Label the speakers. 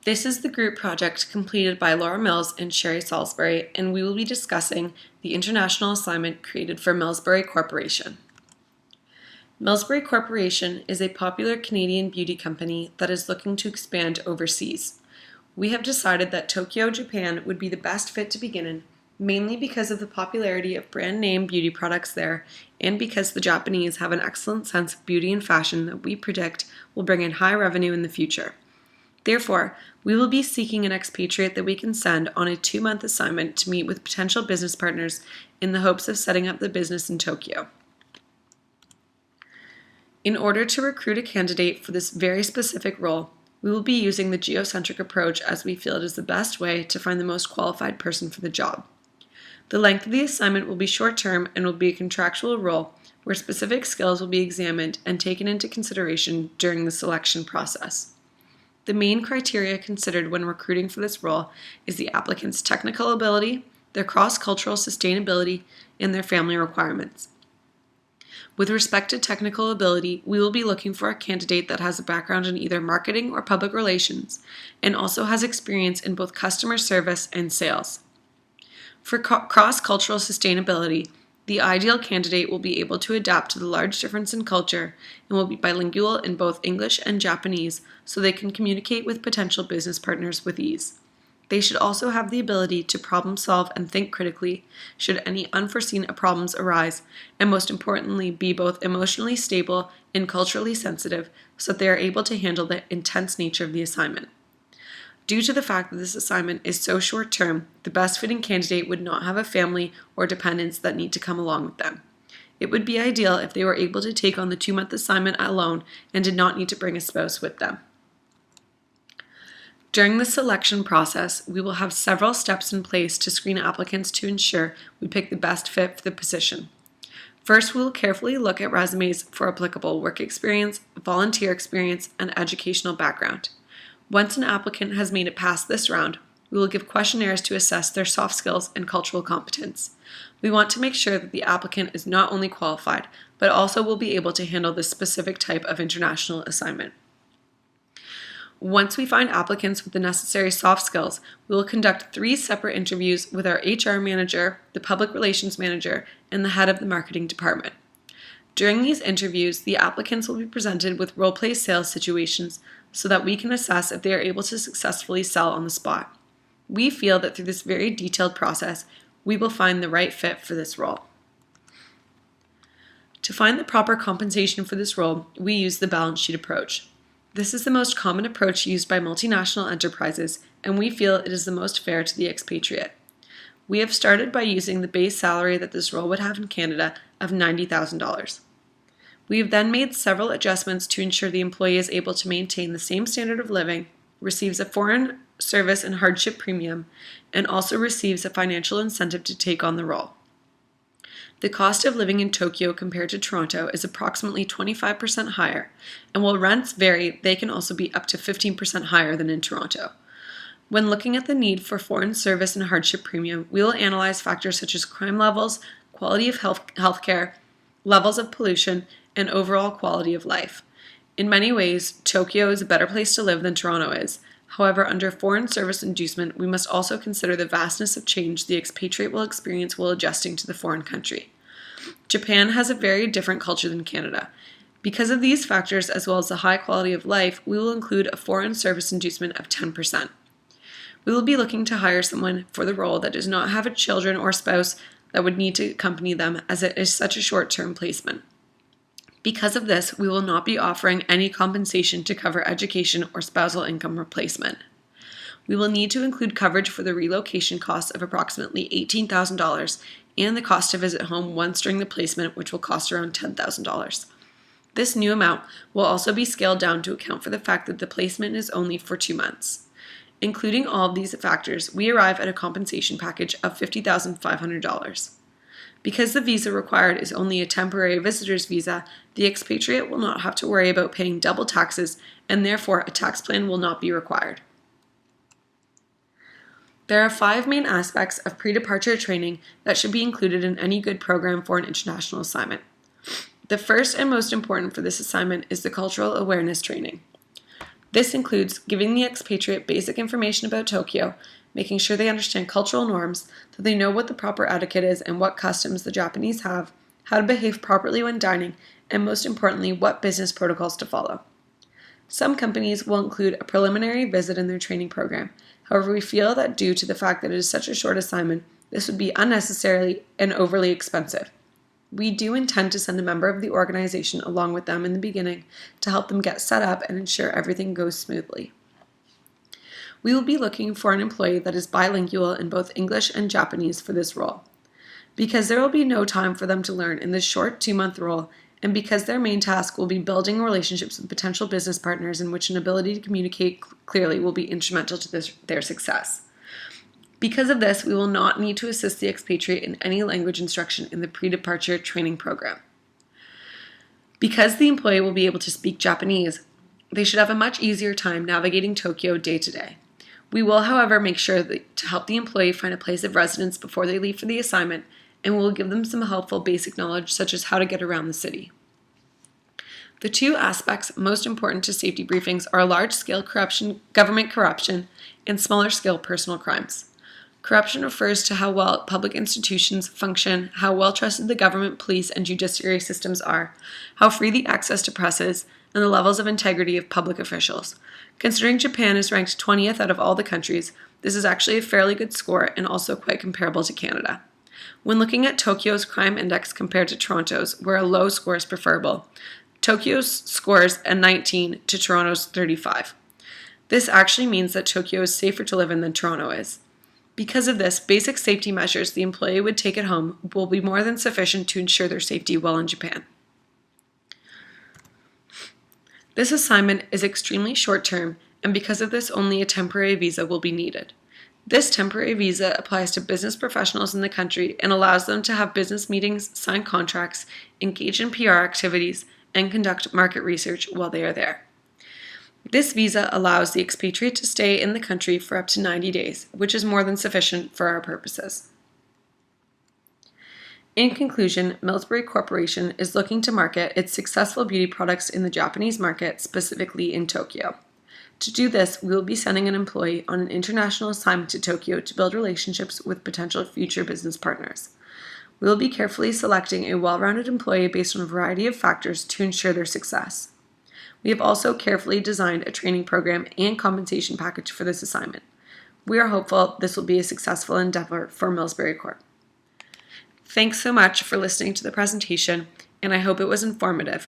Speaker 1: This is the group project completed by Laura Mills and Shari Saulsberry, and we will be discussing the international assignment created for Millsbury Corporation. Millsbury Corporation is a popular Canadian beauty company that is looking to expand overseas. We have decided that Tokyo, Japan would be the best fit to begin in, mainly because of the popularity of brand name beauty products there and because the Japanese have an excellent sense of beauty and fashion that we predict will bring in high revenue in the future. Therefore, we will be seeking an expatriate that we can send on a 2-month assignment to meet with potential business partners in the hopes of setting up the business in Tokyo. In order to recruit a candidate for this very specific role, we will be using the geocentric approach as we feel it is the best way to find the most qualified person for the job. The length of the assignment will be short-term and will be a contractual role where specific skills will be examined and taken into consideration during the selection process. The main criteria considered when recruiting for this role is the applicant's technical ability, their cross-cultural sustainability, and their family requirements. With respect to technical ability, we will be looking for a candidate that has a background in either marketing or public relations, and also has experience in both customer service and sales. For cross-cultural sustainability, the ideal candidate will be able to adapt to the large difference in culture and will be bilingual in both English and Japanese so they can communicate with potential business partners with ease. They should also have the ability to problem solve and think critically should any unforeseen problems arise, and most importantly, be both emotionally stable and culturally sensitive so that they are able to handle the intense nature of the assignment. Due to the fact that this assignment is so short-term, the best-fitting candidate would not have a family or dependents that need to come along with them. It would be ideal if they were able to take on the 2-month assignment alone and did not need to bring a spouse with them. During the selection process, we will have several steps in place to screen applicants to ensure we pick the best fit for the position. First, we will carefully look at resumes for applicable work experience, volunteer experience, and educational background. Once an applicant has made it past this round, we will give questionnaires to assess their soft skills and cultural competence. We want to make sure that the applicant is not only qualified, but also will be able to handle this specific type of international assignment. Once we find applicants with the necessary soft skills, we will conduct 3 separate interviews with our HR manager, the public relations manager, and the head of the marketing department. During these interviews, the applicants will be presented with role-play sales situations so that we can assess if they are able to successfully sell on the spot. We feel that through this very detailed process, we will find the right fit for this role. To find the proper compensation for this role, we use the balance sheet approach. This is the most common approach used by multinational enterprises, and we feel it is the most fair to the expatriate. We have started by using the base salary that this role would have in Canada of $90,000. We have then made several adjustments to ensure the employee is able to maintain the same standard of living, receives a foreign service and hardship premium, and also receives a financial incentive to take on the role. The cost of living in Tokyo compared to Toronto is approximately 25% higher, and while rents vary, they can also be up to 15% higher than in Toronto. When looking at the need for foreign service and hardship premium, we will analyze factors such as crime levels, quality of healthcare, levels of pollution, and overall quality of life. In many ways, Tokyo is a better place to live than Toronto is. However, under foreign service inducement, we must also consider the vastness of change the expatriate will experience while adjusting to the foreign country. Japan has a very different culture than Canada. Because of these factors, as well as the high quality of life, we will include a foreign service inducement of 10%. We will be looking to hire someone for the role that does not have a children or spouse that would need to accompany them, as it is such a short-term placement. Because of this, we will not be offering any compensation to cover education or spousal income replacement. We will need to include coverage for the relocation costs of approximately $18,000 and the cost to visit home once during the placement, which will cost around $10,000. This new amount will also be scaled down to account for the fact that the placement is only for 2 months. Including all of these factors, we arrive at a compensation package of $50,500. Because the visa required is only a temporary visitor's visa, the expatriate will not have to worry about paying double taxes, and therefore a tax plan will not be required. There are 5 main aspects of pre-departure training that should be included in any good program for an international assignment. The first and most important for this assignment is the cultural awareness training. This includes giving the expatriate basic information about Tokyo, making sure they understand cultural norms, that they know what the proper etiquette is and what customs the Japanese have, how to behave properly when dining, and most importantly, what business protocols to follow. Some companies will include a preliminary visit in their training program. However, we feel that due to the fact that it is such a short assignment, this would be unnecessarily and overly expensive. We do intend to send a member of the organization along with them in the beginning to help them get set up and ensure everything goes smoothly. We will be looking for an employee that is bilingual in both English and Japanese for this role. Because there will be no time for them to learn in this short 2-month role, and because their main task will be building relationships with potential business partners in which an ability to communicate clearly will be instrumental to their success. Because of this, we will not need to assist the expatriate in any language instruction in the pre-departure training program. Because the employee will be able to speak Japanese, they should have a much easier time navigating Tokyo day to day. We will, however, make sure to help the employee find a place of residence before they leave for the assignment, and we will give them some helpful basic knowledge such as how to get around the city. The two aspects most important to safety briefings are large-scale corruption, government corruption, and smaller-scale personal crimes. Corruption refers to how well public institutions function, how well trusted the government, police, and judiciary systems are, how free the access to press is, and the levels of integrity of public officials. Considering Japan is ranked 20th out of all the countries, this is actually a fairly good score and also quite comparable to Canada. When looking at Tokyo's crime index compared to Toronto's, where a low score is preferable, Tokyo's scores a 19 to Toronto's 35. This actually means that Tokyo is safer to live in than Toronto is. Because of this, basic safety measures the employee would take at home will be more than sufficient to ensure their safety while in Japan. This assignment is extremely short-term, and because of this, only a temporary visa will be needed. This temporary visa applies to business professionals in the country and allows them to have business meetings, sign contracts, engage in PR activities, and conduct market research while they are there. This visa allows the expatriate to stay in the country for up to 90 days, which is more than sufficient for our purposes. In conclusion, Millsbury Corporation is looking to market its successful beauty products in the Japanese market, specifically in Tokyo. To do this, we will be sending an employee on an international assignment to Tokyo to build relationships with potential future business partners. We will be carefully selecting a well-rounded employee based on a variety of factors to ensure their success. We have also carefully designed a training program and compensation package for this assignment. We are hopeful this will be a successful endeavor for Millsbury Corp. Thanks so much for listening to the presentation, and I hope it was informative.